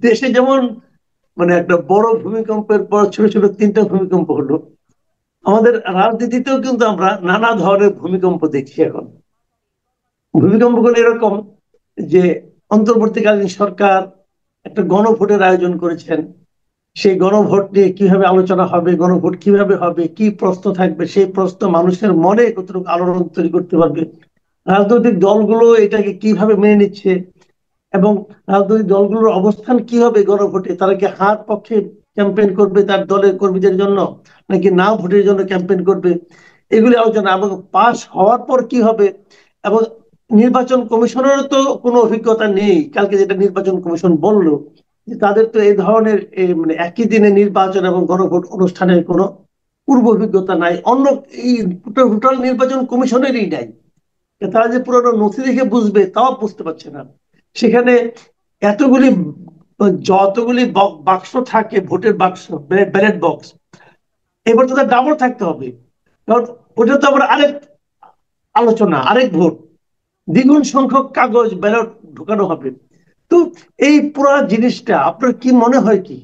দেশে যেমন মানে একটা বড় ভূমিকম্পের পর ছোট ছোট 3টা ভূমিকম্প হলো, আমাদের রাজনীতিতেও কিন্তু আমরা নানা ধরনের ভূমিকম্প দেখছি এখন। ভূমিকম্পগুলো এরকম যে অন্তর্বর্তীকালীন সরকার একটা গণভোটের আয়োজন করেছেন, সেই গণভোট নিয়ে কিভাবে আলোচনা হবে, গণভোট কিভাবে হবে, কি প্রশ্ন থাকবে, সেই প্রশ্ন মানুষের মনে কতটুকু আলোড়ন তৈরি করতে পারবে, রাজনৈতিক দলগুলো এটাকে কিভাবে মেনে নিচ্ছে, এবং রাজনৈতিক দলগুলোর অবস্থান কি হবে গণভোটে, তারা কি হার পক্ষে ক্যাম্পেইন করবে তার দলের কর্মীদের জন্য, নাকি না ভোটের জন্য ক্যাম্পেইন করবে, এগুলি আলোচনা। এবং পাশ হওয়ার পর কি হবে। এবং নির্বাচন কমিশনেরও তো কোনো অভিজ্ঞতা নেই, কালকে যেটা নির্বাচন কমিশন বললো যে তাদের তো এই ধরনের মানে একই দিনে নির্বাচন এবং গণভোট অনুষ্ঠানের কোনো পূর্ব অভিজ্ঞতা নাই, অন্য এই টোটাল নির্বাচন কমিশনেরই নাই। তারা যে পুরোনো নথি দেখে বুঝবে তাও বুঝতে পারছে না। সেখানে এতগুলি যতগুলি বাক্স থাকে, ভোটের বাক্স, ব্যালট বক্স, এবার তো ডাবল থাকতে হবে, কারণ ওটা তো আবার আরেক আলোচনা, আরেক ভোট, দ্বিগুণ সংখ্যক কাগজ ব্যালট ঢুকানো হবে। তো এই পুরো জিনিসটা আপনার কি মনে হয় কি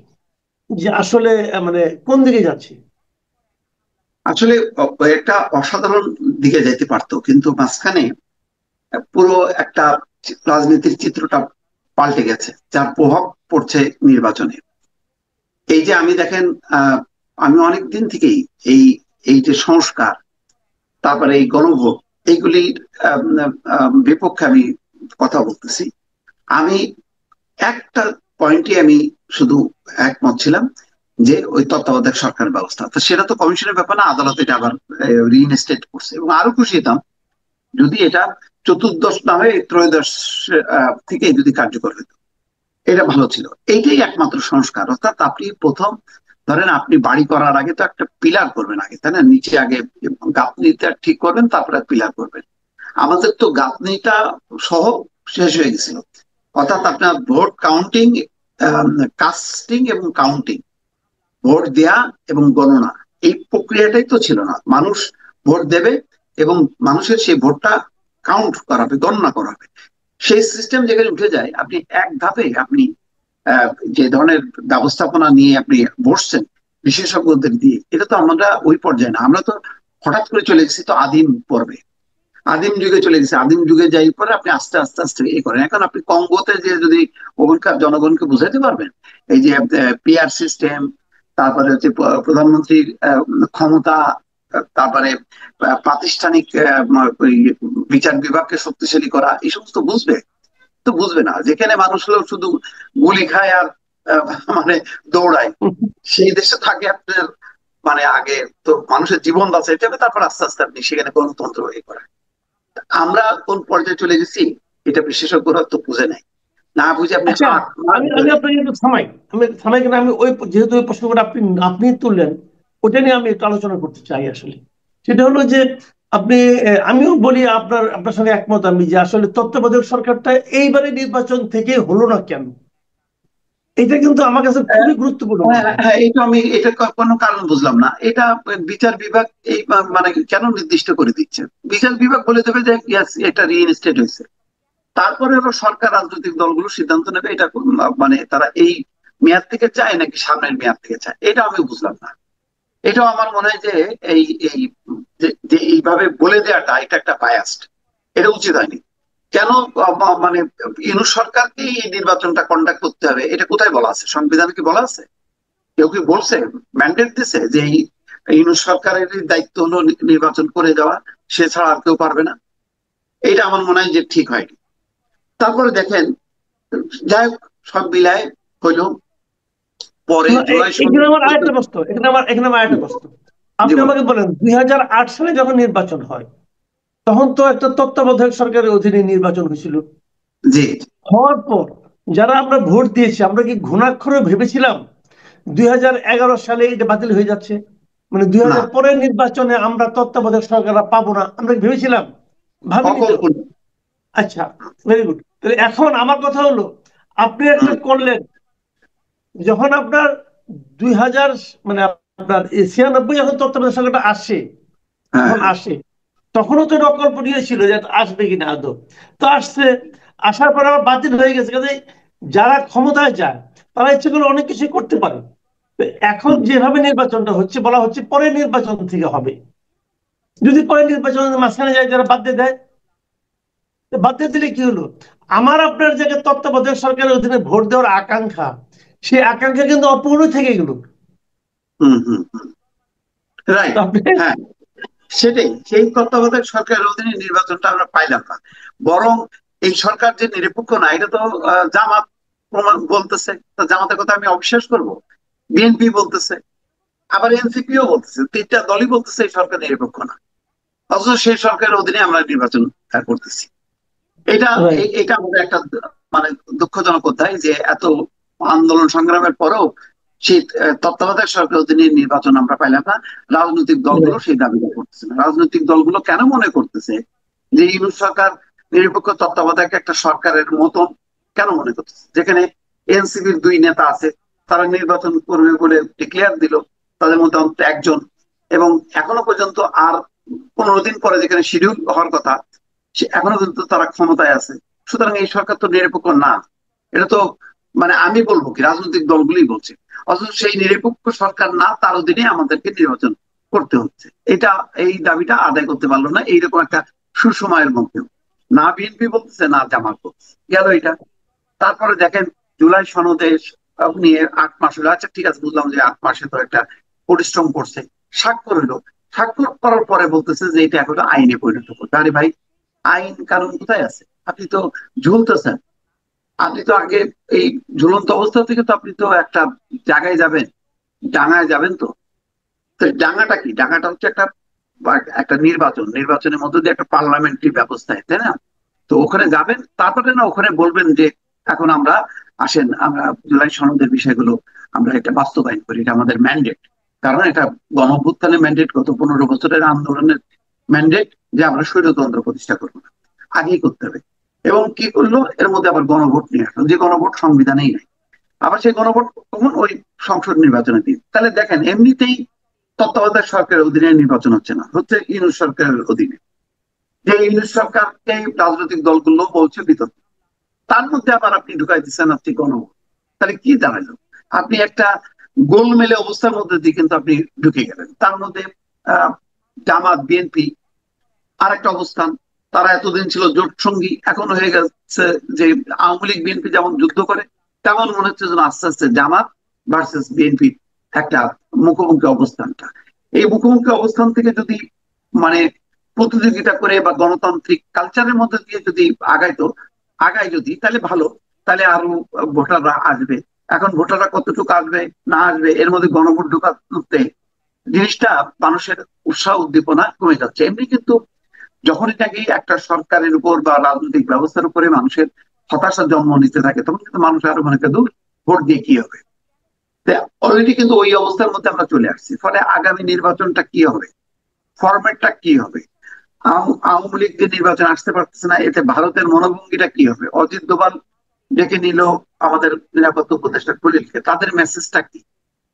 যে আসলে মানে কোন দিকে যাচ্ছে? আসলে একটা অসাধারণ দিকে যেতে পারতো, কিন্তু মাঝখানে পুরো একটা রাজনীতির চিত্রটা পাল্টে গেছে, যার প্রভাব পড়ছে নির্বাচনে। এই যে আমি দেখেন, আহ আমি অনেক দিন থেকেই এই এই যে সংস্কার, তারপরে এই গণভোট, এইগুলির বিপক্ষে আমি কথা বলতেছি। আমি একটা পয়েন্টে আমি শুধু একমত ছিলাম, যে ওই তত্ত্বাবধায়ক সরকার ব্যবস্থা, তো সেটা তো কমিশনের ব্যাপার না, আদালত এটা আবার রিইনস্টেট করছে। এবং আরো খুশি হতাম যদি এটা চতুর্দশ না হয়ে ত্রয়োদশ থেকে যদি কার্যকর হতো, এটা ভালো ছিল। এইটাই একমাত্র সংস্কার, অর্থাৎ আপনি প্রথম ধরেন আপনি বাড়ি করার আগে তো একটা পিলার করবেন আগে, তাই না? নিচে আগে গাঁথনিটা ঠিক করবেন, তারপরে পিলার করবেন। আমাদের তো গাঁথনিটা সহ শেষ হয়ে গেছিল। অর্থাৎ আপনার ভোট কাউন্টিং, কাস্টিং এবং কাউন্টিং, ভোট দেয়া এবং গণনা, এই প্রক্রিয়াটাই তো ছিল না। মানুষ ভোট দেবে এবং মানুষের সেই ভোটটা কাউন্ট করা হবে, গণনা করা হবে। সেই সিস্টেম যেখানে উঠে যায়, আপনি এক ধাপে আপনি যে ধরনের ব্যবস্থাপনা নিয়ে আপনি বসছেন বিশেষজ্ঞদের দিয়ে, এটা তো আমরা ওই পর্যায়ে না। আমরা তো হঠাৎ করে চলে গেছি তো আদিম পর্বে, আদিম যুগে চলে গেছে। আদিম যুগে যাই পরে আপনি আস্তে আস্তে আস্তে এই করেন। এখন আপনি কঙ্গোতে যে যদি ওখানকার জনগণকে বুঝাইতে পারবেন এই যে পিআর সিস্টেম, তারপরে হচ্ছে প্রধানমন্ত্রীর ক্ষমতা, তারপরে প্রাতিষ্ঠানিক ওই বিচার বিভাগকে শক্তিশালী করা, এই সমস্ত বুঝবে? তো বুঝবে না। যেখানে মানুষ হলো শুধু গুলি খায় আর মানে দৌড়ায়, সেই দেশে থাকে আপনার মানে আগে তো মানুষের জীবন বাঁচাইতে হবে, তারপর আস্তে আস্তে আপনি সেখানে গণতন্ত্র ইয়ে করেন। আমরা কোন পর্যায়ে চলে গেছি এটা বিশেষজ্ঞরা তো বুঝে নাই, না বুঝে আপনি আচ্ছা, আট মাস আমি আমি ধরে। আপনাকে একটু থামাই। আমি থামাই কেন, আমি ওই যেহেতু ওই প্রসঙ্গটা আপনি আপনি তুললেন, ওটা নিয়ে আমি একটু আলোচনা করতে চাই আসলে। সেটা হলো যে আপনি আমিও বলি আপনার আপনার সঙ্গে একমত আমি, যে আসলে তত্ত্বাবধায়ক সরকারটা এইবারে নির্বাচন থেকে হলো না কেন, এটা কিন্তু আমার কাছে খুবই গুরুত্বপূর্ণ মনে হয়। এটা আমি এটা কোনো কারণ বুঝলাম না। এটা বিচার বিভাগ এই মানে কেন নির্দিষ্ট করে দিচ্ছে? বিচার বিভাগ বলে দেবে যে ইয়াস এটা রিইনস্টেট হয়েছে, তারপরে হলো সরকার রাজনৈতিক দলগুলো সিদ্ধান্ত নেবে এটা মানে তারা এই মেয়াদ থেকে চায় নাকি সামনের মেয়াদ থেকে চায়। এটা আমি বুঝলাম না। এটাও আমার মনে হয় যে এই এই যে এইভাবে বলে দেওয়াটা এটা একটা বায়াসড, এটা উচিত হয়নি। কেন মানে ইউনূস সরকারকে এই নির্বাচনটা কন্ডাক্ট করতে হবে, এটা কোথায় বলা আছে? সংবিধানে কি বলা আছে? কেউ কি বলছে, ম্যান্ডেট দিছে যে এই ইউনূস সরকারের দায়িত্ব হলো নির্বাচন করে যাওয়া, সে ছাড়া আর কেউ পারবে না? এটা আমার মনে হয় যে ঠিক হয়নি। তারপরে দেখেন, যাই হোক, সব মিলায় হইলো পরে না, জুলাই এখানে সনদ। আমার আরেকটা প্রশ্ন, এখানে আমার আরেকটা প্রশ্ন। আপনি জীবন। আমাকে বলেন 2008 সালে যখন নির্বাচন হয়, তখন তো একটা তত্ত্বাবধায়ক সরকারের অধীনে নির্বাচন হয়েছিল। জি। হওয়ার পর যারা আমরা ভোট দিয়েছি, আমরা কি ঘুণাক্ষরে ভেবেছিলাম 2011 সালে এটা বাতিল হয়ে যাচ্ছে, মানে দুই না, হাজার পরের নির্বাচনে আমরা তত্ত্বাবধায়ক সরকার পাবো না, আমরা কি ভেবেছিলাম? ভাবিনি তো। অকল্পনীয়। আচ্ছা, ভেরি গুড। তাহলে এখন আমার কথা হলো, আপনি একটা হুম, করলেন যখন আপনার 2000 মানে আপনার 96 যখন তত্ত্বাবধায়ক সরকারটা আসে, হ্যাঁ, যখন আসে তখনও তো এটা অকল্পনীয় ছিল যে আসবে কিনা আদৌ। তো আসছে, আসার পর আবার বাতিল হয়ে গেছে, কাজে যারা ক্ষমতায় যায় তারা ইচ্ছে করলে অনেক কিছু করতে পারে। এখন যেভাবে নির্বাচনটা হচ্ছে, বলা হচ্ছে পরে নির্বাচন থেকে হবে। যদি পরে নির্বাচনের মাঝখানে যায়, যারা বাদ দিয়ে দেয়, বাদ দিয়ে দিলে কি হলো? আমার আপনার জায়গায় তত্ত্বাবধায়ক সরকারের অধীনে ভোট দেওয়ার আকাঙ্ক্ষা, সেই আকাঙ্ক্ষা কিন্তু অপূর্ণ থেকে গেল। হুম হুম হুম রাইট। হ্যাঁ, সেটাই, সেই তত্ত্বাবধায়ক সরকারের অধীনে নির্বাচনটা আমরা পাইলাম না। বরং এই সরকার যে নিরপেক্ষ না, এটা তো জামাত প্রমাণ বলতেছে। তো জামাতের কথা আমি অবিশ্বাস করব? বিএনপি বলতেছে, আবার এনসিপিও বলতেছে, তিনটা দলই বলতেছে এই সরকার নিরপেক্ষ না। অথচ সেই সরকারের অধীনে আমরা নির্বাচন করতেছি। এটা এটা আমাদের একটা মানে দুঃখজনক অধ্যায়, যে এত আন্দোলন সংগ্রামের পরেও সেই তত্ত্বাবধায়ক সরকারের অধীনে নির্বাচন আমরা পাইলাম না। রাজনৈতিক দলগুলো সেই দাবিটা করতেছে না। রাজনৈতিক দলগুলো কেন মনে করতেছে যে ইউনূস সরকার নিরপেক্ষ তত্ত্বাবধায়ক একটা সরকারের মতন কেন মনে করতেছে? যেখানে এনসিপির দুই নেতা আছে, তারা নির্বাচন করবে বলে ডিক্লেয়ার দিল, তাদের মধ্যে অন্তত একজন, এবং এখনো পর্যন্ত আর 15 দিন পরে যেখানে শিডিউল হওয়ার কথা, এখনো পর্যন্ত তারা ক্ষমতায় আছে। সুতরাং এই সরকার তো নিরপেক্ষ না। এটা তো মানে আমি বলবো কি, রাজনৈতিক দলগুলোই বলছে। অথচ সেই নিরপেক্ষ সরকার না, তার অধীনে আমাদেরকে নির্বাচন করতে হচ্ছে। এটা, এই দাবিটা আদায় করতে পারলো না এইরকম একটা সুসময়ের মধ্যেও। না বিএনপি বলতেছে, না জামাত বলতেছে, গেল এটা। তারপরে দেখেন জুলাই সনদে নিয়ে 8 মাস হলো। আচ্ছা ঠিক আছে, বুঝলাম যে 8 মাসে তো একটা পরিশ্রম করছে, স্বাক্ষর হইলো। স্বাক্ষর করার পরে বলতেছে যে এটা এখন আইনে পরিণত করবে। আরে ভাই, আইন কানুন কোথায় আছে? আপনি তো ঝুলতেছেন। আপনি তো আগে এই ঝুলন্ত অবস্থা থেকে তো আপনি তো একটা জায়গায় যাবেন, ডাঙায় যাবেন। তো তো ডাঙাটা কি? ডাঙাটা হচ্ছে একটা একটা নির্বাচন, নির্বাচনের মধ্যে দিয়ে একটা পার্লামেন্টারি ব্যবস্থায়, তাই না? তো ওখানে যাবেন, তারপরে না ওখানে বলবেন যে এখন আমরা, আসেন আমরা জুলাই সনদের বিষয়গুলো আমরা এটা বাস্তবায়ন করি, এটা আমাদের ম্যান্ডেট। কারণ এটা গণ অভ্যুত্থানের ম্যান্ডেট, গত 15 বছরের আন্দোলনের ম্যান্ডেট, যে আমরা স্বৈরতন্ত্র প্রতিষ্ঠা করবো না, আগেই করতে হবে। এবং কি করলো, এর মধ্যে আবার গণভোট নিয়ে আসলো, যে গণভোট সংবিধানেই নাই। আবার সেই গণভোট কখন? ওই সংসদ নির্বাচনের দিন। তাহলে দেখেন, এমনিতেই তত্ত্বাবধায়ক সরকারের অধীনে নির্বাচন হচ্ছে না, হচ্ছে ইউনূস সরকারের অধীনে। যে ইউনূস সরকারকে রাজনৈতিক দলগুলো বলছে বিতর্ক, তার মধ্যে আবার আপনি ঢুকাই দিচ্ছেন আপনি গণভোট। তাহলে কি দাঁড়ালো? আপনি একটা গোলমেলে অবস্থার মধ্যে দিয়ে কিন্তু আপনি ঢুকে গেলেন। তার মধ্যে আহ জামাত বিএনপি আর একটা অবস্থান, তারা এতদিন ছিল জোট সঙ্গী, এখন হয়ে গেছে যে আওয়ামী লীগ বিএনপি যেমন যুদ্ধ করে, তেমন মনে হচ্ছে যেন আস্তে আস্তে জামাত ভার্সেস বিএনপি একটা মুখোমুখি অবস্থানটা। এই মুখোমুখি অবস্থান থেকে যদি মানে প্রতিযোগিতা করে বা গণতান্ত্রিক কালচারের মধ্যে দিয়ে যদি আগায় যদি, তাহলে ভালো। তাহলে আরো ভোটাররা আসবে। এখন ভোটাররা কতটুকু আসবে না আসবে, এর মধ্যে গণভোট ঢুকাতে জিনিসটা মানুষের উৎসাহ উদ্দীপনা কমে যাচ্ছে। এমনি কিন্তু যখনই নাকি একটা সরকারের উপর বা রাজনৈতিক ব্যবস্থার উপরে মানুষের হতাশা জন্ম নিতে থাকে, তখন কিন্তু মানুষ আরো মনে করে, "দূর, ভোট দিয়ে কি হবে?" অলরেডি কিন্তু ওই অবস্থার মধ্যে আমরা চলে আসছি। ফলে আগামী নির্বাচনটা কি হবে, ফরম্যাটটা কি হবে, আওয়ামী লীগ যে নির্বাচন আসতে পারতেছে না, এতে ভারতের মনোভঙ্গিটা কি হবে? অজিত দোভাল ডেকে নিল আমাদের নিরাপত্তা উপদেষ্টা খলিলকে, তাদের মেসেজটা কি?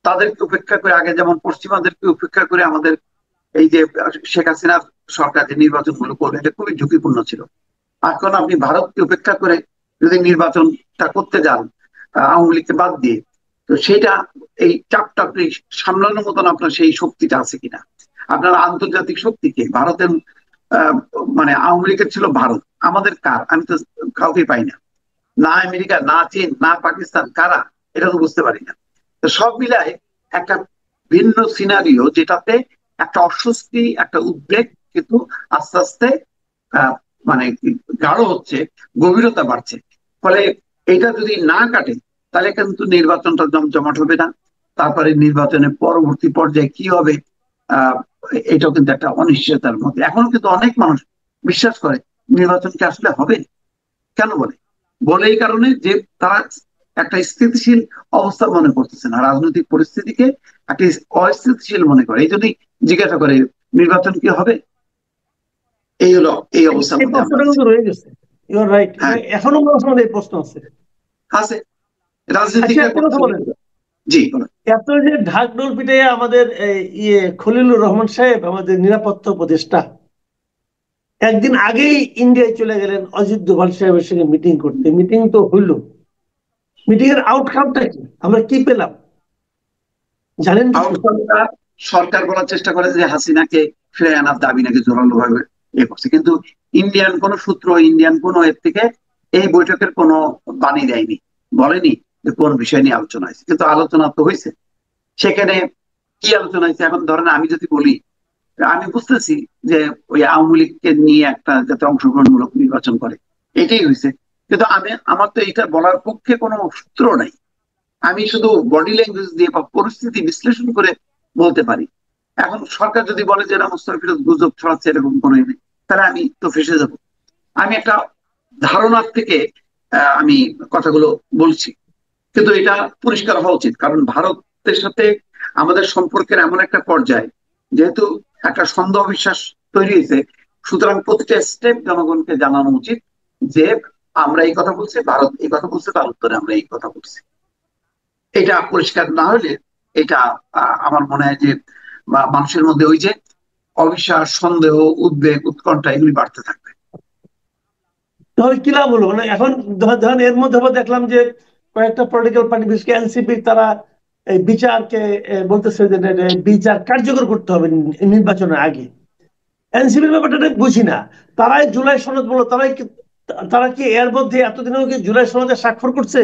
তাদেরকে উপেক্ষা করে, আগে যেমন পশ্চিমাদেরকে উপেক্ষা করে আমাদের এই যে শেখ হাসিনার সরকার যে নির্বাচন গুলো করবে, এটা খুবই ঝুঁকিপূর্ণ ছিল। এখন আপনি ভারতকে উপেক্ষা করে যদি নির্বাচনটা করতে যান আওয়ামী লীগকে বাদ দিয়ে, তো সেটা, এই চাপটা আপনি সামলানোর মতন আপনার সেই শক্তিটা আছে কিনা? আপনার আন্তর্জাতিক শক্তিকে ভারতের মানে আওয়ামী লীগের ছিল ভারত, আমাদের কার? আমি তো কাউকে পাই না, না আমেরিকা, না চীন, না পাকিস্তান, কারা? এটা তো বুঝতে পারি না। তো সব মিলায় একটা ভিন্ন সিনারিও, যেটাতে একটা অস্বস্তি, একটা উদ্বেগ কিন্তু আস্তে আস্তে আহ মানে গাঢ় হচ্ছে, গভীরতা বাড়ছে। ফলে এটা যদি না কাটে, তাহলে কিন্তু নির্বাচনটা জমজমাট হবে না। তারপরে নির্বাচনের পরবর্তী পর্যায়ে কি হবে, আহ এটাও কিন্তু একটা অনিশ্চয়তার মধ্যে। এখনো কিন্তু অনেক মানুষ বিশ্বাস করে নির্বাচন কি আসলে হবে। কেন বলে? এই কারণে যে তারা একটা স্থিতিশীল অবস্থা মনে করতেছে না, রাজনৈতিক পরিস্থিতিকে একটা অস্থিতিশীল মনে করে। এই জন্যই জিজ্ঞাসা করে নির্বাচন কি হবে। এই হলো এই অবস্থার এই মধ্যে আমরা প্রশ্নটা আছি। কিন্তু রয়ে গেছে। ইউ আর রাইট, হ্যাঁ, এখনো মানুষের মধ্যে এই প্রশ্ন আছে। আছে। আচ্ছা, রাজনীতিকরা একটা কথা করছে। বলেন, জি বলেন। এত যে ঢাকঢোল পিটে আমাদের খলিলুর রহমান সাহেব, আমাদের নিরাপত্তা উপদেষ্টা, একদিন আগেই ইন্ডিয়ায় চলে গেলেন অজিত দোভাল সাহেবের সঙ্গে মিটিং করতে। মিটিং তো হইল, মিটিং এর আউটকামটা কি, আমরা কি পেলাম জানেন কিছু? আউটকামটা সরকার বলার চেষ্টা করে যে হাসিনাকে ফিরে আনার দাবি নাকি জোরালো ভাবে করছে, কিন্তু ইন্ডিয়ান কোন সূত্র, ইন্ডিয়ান কোন এর থেকে এই বৈঠকের কোনো বাণী দেয়নি, বলেনি যে কোন বিষয় নিয়ে আলোচনা হয়েছে। কিন্তু আলোচনা তো হয়েছে। সেখানে কি আলোচনা হয়েছে, এখন ধরেন আমি যদি বলি, আমি বুঝতেছি যে ওই আওয়ামী লীগকে নিয়ে একটা যাতে অংশগ্রহণমূলক নির্বাচন করে, এটাই হয়েছে। কিন্তু আমার তো এটা বলার পক্ষে কোনো সূত্র নাই। আমি শুধু বডি ল্যাঙ্গুয়েজ দিয়ে বা পরিস্থিতি বিশ্লেষণ করে বলতে পারি। এখন সরকার যদি বলে যে এরা মুস্তাফিজুর গুজব ছড়াচ্ছে, এরকম কোনো নেই, তাহলে আমি তো ফেসে যাব। আমি একটা ধারণার থেকে আমি কথাগুলো বলছি, কিন্তু এটা পরিষ্কার হওয়া উচিত, কারণ ভারতের সাথে আমাদের সম্পর্কের এমন একটা পর্যায়ে, যেহেতু একটা সন্দেহ বিশ্বাস তৈরি হয়েছে, সুতরাং প্রতিটা স্টেপ জনগণকে জানানো উচিত যে আমরা এই কথা বলছি, ভারত এই কথা বলছে, তার উত্তরে আমরা এই কথা বলছি। এটা পরিষ্কার না হলে এটা আমার মনে হয় যে মানুষের মধ্যে ওই যে অবিশ্বাস, সন্দেহ, উদ্বেগ, উৎকণ্ঠা এগুলি বাড়তে থাকবে। তাহলে কি লাভ হলো? মানে এখন ধরেন এর মধ্যে আবার দেখলাম যে কয়েকটা পলিটিক্যাল পার্টি, বিশেষ করে এনসিপি, তারা এই বিচারকে বলতেছে যে বিচার কার্যকর করতে হবে নির্বাচনের আগে। এনসিপির ব্যাপারটা বুঝি না। তারাই জুলাই সনদ বলো, তারা কি এর মধ্যে এতদিনেও কি জুলাই সনদে স্বাক্ষর করছে?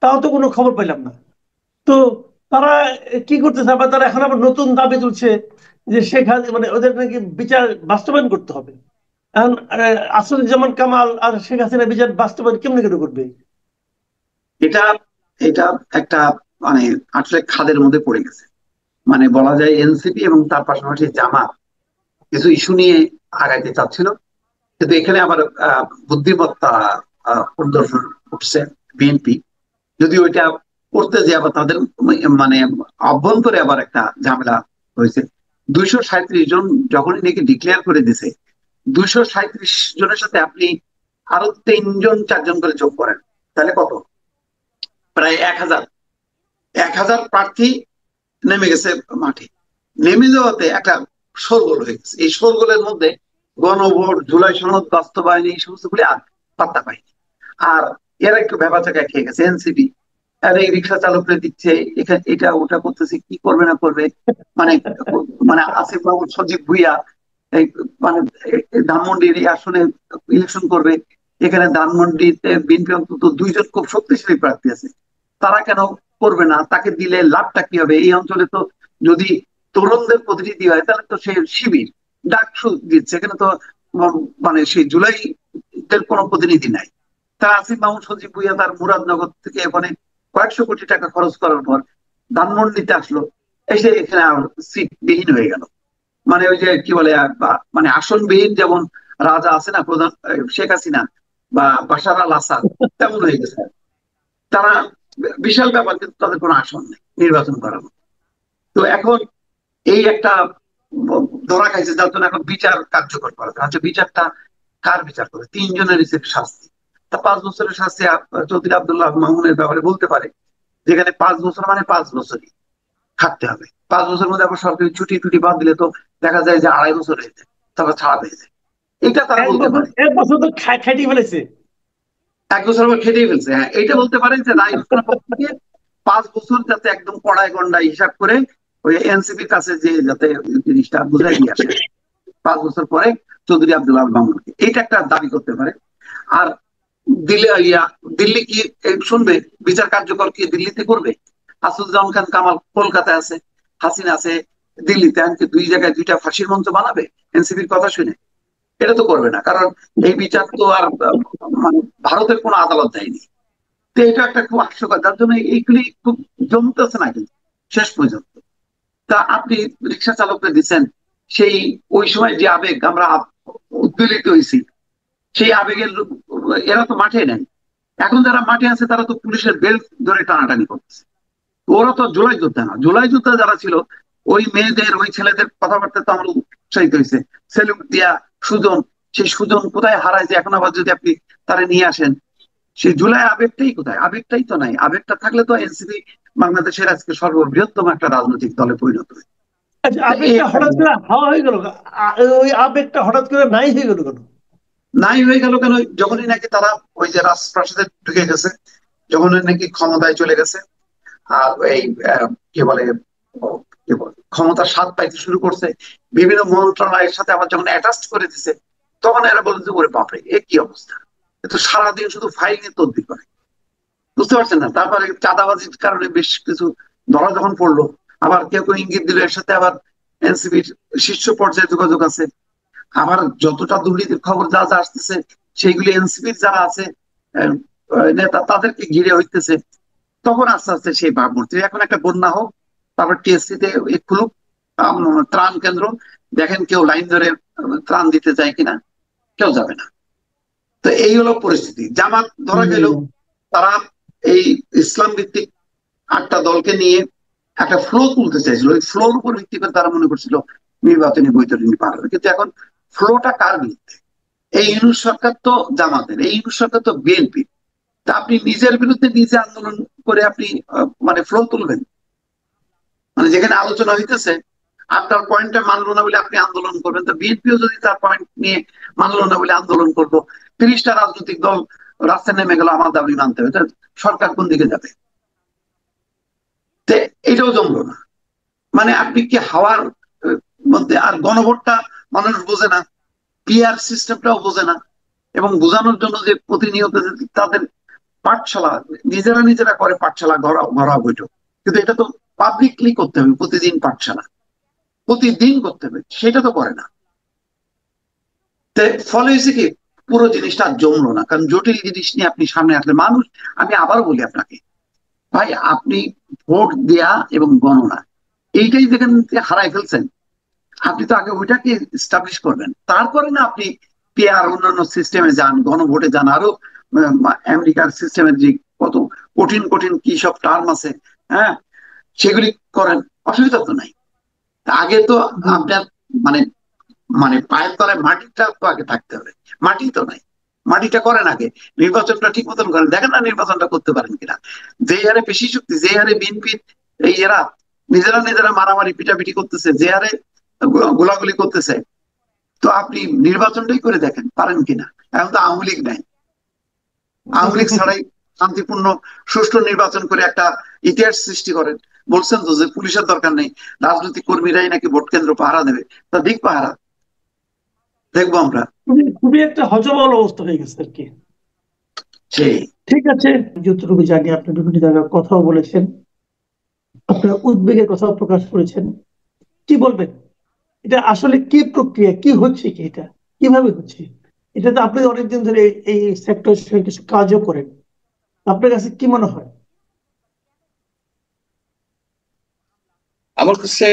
তাও তো কোনো খবর পাইলাম না। তো তারা কি করতেছে? আবার তারা এখন আবার নতুন দাবি তুলছে যে শেখ হাসিনা, মানে ওদের নাকি বিচার বাস্তবায়ন করতে হবে। এখন আসাদুজ্জামান কামাল আর শেখ হাসিনা বিচার বাস্তবায়ন কেমনে করে করবে? এটা এটা একটা মানে আসলে খাদের মধ্যে পড়ে গেছে। মানে বলা যায় এনসিপি এবং তার পাশাপাশি জামাত কিছু ইস্যু নিয়ে আগাইতে চাচ্ছিল, কিন্তু এখানে আবার বুদ্ধিমত্তা প্রদর্শন করছে বিএনপি। যদি ওইটা করতে যে আবার তাদের মানে অভ্যন্তরে আবার একটা ঝামেলা হয়েছে। 237 জন যখনই নাকি ডিক্লেয়ার করে দিছে, 237 জনের সাথে আপনি আরো 3 জন 4 জন করে যোগ করেন, তাহলে কত? প্রায় 1000। 1000 প্রার্থী নেমে গেছে মাঠে। নেমে যাওয়াতে একটা শোরগোল হয়ে গেছে। এই শোরগোলের মধ্যে গণভোট, জুলাই সনদ বাস্তবায়ন, এই সমস্ত গুলি আর পাত্তা পায়নি। আর এরা একটু ভেবাচাকা খেয়ে গেছে এনসিপি। আর এই রিক্সা চালকরা দিচ্ছে, এখানে এটা ওটা করতেছে, কি করবে না করবে। মানে মানে আসিফ মাহমুদ, সজীব ভুইয়া এই মানে ধানমন্ডির এই আসনে ইলেকশন করবে। এখানে ধানমন্ডিতে বিএনপি অন্তত 2 জন খুব শক্তিশালী প্রার্থী আছে, তারা কেন করবে না? তাকে দিলে লাভটা কি হবে? এই অঞ্চলে তো যদি তরুণদের প্রতিনিধি হয়, তাহলে তো সে শিবির ডাকসু দিচ্ছে, এখানে তো মানে সেই জুলাই কোনো প্রতিনিধি নাই। তা আসিফ মাহমুদ, সজীব ভুইয়া তার মুরাদনগর থেকে ওখানে কয়েকশো কোটি টাকা খরচ করার পর ধানমন্ডিতে আসলো, এসে এখানে সিট বিহীন হয়ে গেল। মানে ওই যে কি বলে মানে আসনবিহীন যেমন রাজা আছে না, প্রধান শেখ হাসিনা বা বাশার আল আসাদ, তেমন হয়ে গেছে তারা। বিশাল ব্যাপার, কিন্তু তাদের কোনো আসন নেই নির্বাচন করার মতো। তো এখন এই একটা ধরা খাইছে, যার জন্য এখন বিচার কার্যকর করা যায়। আচ্ছা, বিচারটা কার বিচার করে? 3 জনের শাস্তি। তা 5 বছরের শাস্তি চৌধুরী আব্দুল্লাহ মামুনের ব্যাপারে বলতে পারে, যেখানে 5 বছর মানে 5 বছরই খাটতে হবে। 5 বছর মধ্যে আবার সরকারি ছুটি টুটি বাদ দিলে তো দেখা যায় যে 2.5 বছর হয়ে যায়, তারপর ছাড়া পেয়ে যায়। এটা তারা এক বলতে বছর পারে। 1 বছর তো খাইটি ফেলেছে। 1 বছর আবার খেটেই ফেলছে, হ্যাঁ, এইটা বলতে পারেন যে রায় ঘোষণা পক্ষ থেকে 5 বছর যাতে একদম কড়াই গন্ডায় হিসাব করে ওই এনসিপির কাছে যে যাতে জিনিসটা বুঝাই দিয়ে আসে 5 বছর পরে চৌধুরী আব্দুল আল মামুনকে, এইটা একটা দাবি করতে পারে। আর দিল্লি কি শুনবে? বিচার কার্যকর কি দিল্লিতে করবে? আসাদুজ্জামান খান কামাল কলকাতায় আছে, হাসিনা আছে দিল্লিতে, এমনকি 2 জায়গায় 2টা ফাঁসির মঞ্চ বানাবে এনসিপির কথা শুনে? এটা তো করবে না, কারণ এই বিচার তো আর মানে ভারতের কোনো আদালত দেয়নি। তো এটা একটা খুব হাস্যকর, যার জন্য এইগুলি খুব জমতেছে না কিন্তু শেষ পর্যন্ত। তা আপনি রিক্সা চালকরা দিচ্ছেন, সেই ওই সময় যে আবেগ আমরা উদ্বেলিত হয়েছি, সেই আবেগের এরা তো মাঠে নেই। এখন যারা মাঠে আছে তারা তো পুলিশের বেল্ট ধরে টানাটানি করতেছে। ওরা তো জুলাই যোদ্ধা না। জুলাই যোদ্ধা যারা ছিল, ওই মেয়েদের, ওই ছেলেদের কথাবার্তা তো আমরা উৎসাহিত হয়েছে, সেলুট দিয়া সুজন। সেই সুজন কোথায় হারায়, যে এখন আবার যদি আপনি তারা নিয়ে আসেন, সেই জুলাই আবেগটাই কোথায়? আবেগটাই তো নাই। আবেগটা থাকলে তো এনসিপি বাংলাদেশের আজকে সর্ববৃহত্তম একটা রাজনৈতিক দলে পরিণত হয়। আচ্ছা, আবেগটা হঠাৎ করে হাওয়া হয়ে গেল। ওই আবেগটা হঠাৎ করে নাই হয়ে গেল কেন? নাই হয়ে গেল কেন? যখনই নাকি তারা ওই যে রাজপ্রাসাদে ঢুকে গেছে, যখন নাকি ক্ষমতায় চলে গেছে আর এই কি বলে ক্ষমতার স্বাদ পাইতে শুরু করছে, বিভিন্ন মন্ত্রণালয়ের সাথে আবার যখন অ্যাটাচ করে দিছে, তখন এরা বলে যে ওরে বাপরে এ কি অবস্থা, এ তো সারাদিন শুধু ফাইল নিয়ে তদবির করে। বুঝতে পারছেন না? তারপরে চাঁদাবাজির কারণে বেশ কিছু ধরা যখন পড়লো, আবার কেউ কেউ ইঙ্গিত দিল এর সাথে আবার এনসিপির শীর্ষ পর্যায়ে যোগাযোগ আছে। আবার যতটা দুর্নীতির খবর যা যা আসতেছে সেইগুলি এনসিপির যারা আছে আহ, নেতা তাদেরকে ঘিরে হইতেছে। তখন আস্তে আস্তে সেই ভাবমূর্তি এখন একটা বন্যা হোক, তারপর টিএসসি তে খুলুক ত্রাণ কেন্দ্র, দেখেন কেউ লাইন ধরে ত্রাণ দিতে চায় কিনা, কেউ যাবে না। তো এই হলো পরিস্থিতি। জামাত ধরা গেল তারা এই ইসলাম ভিত্তিক 8টা দলকে নিয়ে একটা ফ্লো তুলতে চাইছিল, ওই ফ্লোর উপর ভিত্তি করে তারা মনে করছিল নির্বাচনী বৈতরণী পার হবে। কিন্তু এখন ফ্লোটা কার বিরুদ্ধে? এই ইউনূস সরকার তো জামাতের, এই ইউনূস সরকার তো বিএনপি। তা আপনি নিজের বিরুদ্ধে নিজে আন্দোলন করে আপনি মানে ফ্লো তুলবেন? মানে যেখানে আলোচনা হইতেছে আপনার পয়েন্টটা মানলো না বলে আপনি আন্দোলন করবেন, তো বিএনপিও যদি তার পয়েন্ট নিয়ে মানলো না বলে আন্দোলন করবো, 30টা রাজনৈতিক দল রাস্তায় নেমে গেল আমার দাবি মানতে হবে, তা সরকার কোন দিকে যাবে? তো এটাও জমলো না। মানে আপনি কি হাওয়ার মধ্যে। আর গণভোটটা মানুষ বোঝে না, পিআর সিস্টেমটাও বোঝে না, এবং বোঝানোর জন্য যে প্রতিনিয়ত তাদের পাঠশালা নিজেরা নিজেরা করে, পাঠশালা ঘরোয়া বৈঠক, কিন্তু এটা তো পাবলিকলি করতে হবে, প্রতিদিন পাঠশালা প্রতিদিন করতে হবে, সেটা তো করে না। ফলে হয়েছে কি, পুরো জিনিসটা আর জমলো না, কারণ জটিল জিনিস নিয়ে আপনি সামনে আসলে মানুষ। আমি আবারও বলি আপনাকে ভাই, আপনি ভোট দেয়া এবং গণনা এইটাই যেখান থেকে হারাই ফেলছেন, আপনি তো আগে ওইটাকে স্টাবলিশ করবেন, তারপরে না আপনি পেয়ার অন্যান্য সিস্টেমে যান, গণভোটে যান। আরো আমেরিকার সিস্টেমের যে কত কঠিন কঠিন কি সব টার্ম আছে, হ্যাঁ, সেগুলি করেন, অসুবিধা তো নাই। আগে তো আপনার মানে মানে পায়ের তলায় মাটিটা তো আগে থাকতে হবে, মাটি তো নাই। মাটিটা করেন আগে, নির্বাচনটা ঠিক মতন করেন, দেখেন না নির্বাচনটা করতে পারেন কিনা। যে হারে পেশি শক্তি, যে হারে বিএনপি এই এরা নিজেরা নিজেরা মারামারি পিটাপিটি করতেছে, যে হারে গোলাগুলি করতেছে, তো আপনি নির্বাচনটাই করে দেখেন পারেন কিনা। এখন তো আওয়ামী লীগ নাই, আওয়ামী লীগ ছাড়াই শান্তিপূর্ণ সুষ্ঠু নির্বাচন করে একটা ইতিহাস সৃষ্টি করেন। বলছেন তো যে পুলিশের দরকার নেই, রাজনৈতিক কর্মীরাই নাকি ভোট কেন্দ্র পাহারা দেবে, তা দিক পাহারা, দেখবো আমরা। খুবই একটা হজবল অবস্থা হয়ে গেছে আর কি। সেই ঠিক আছে, যতটুকু জানি আপনি বিভিন্ন জায়গায় কথাও বলেছেন, আপনার উদ্বেগের কথাও প্রকাশ করেছেন। কি বলবেন, এটা আসলে কি প্রক্রিয়া, কি হচ্ছে, কি এটা কিভাবে হচ্ছে? এটা তো আপনি অনেকদিন ধরে এই সেক্টর কিছু কাজও করেন, আপনার কাছে কি মনে হয়? আমার কাছে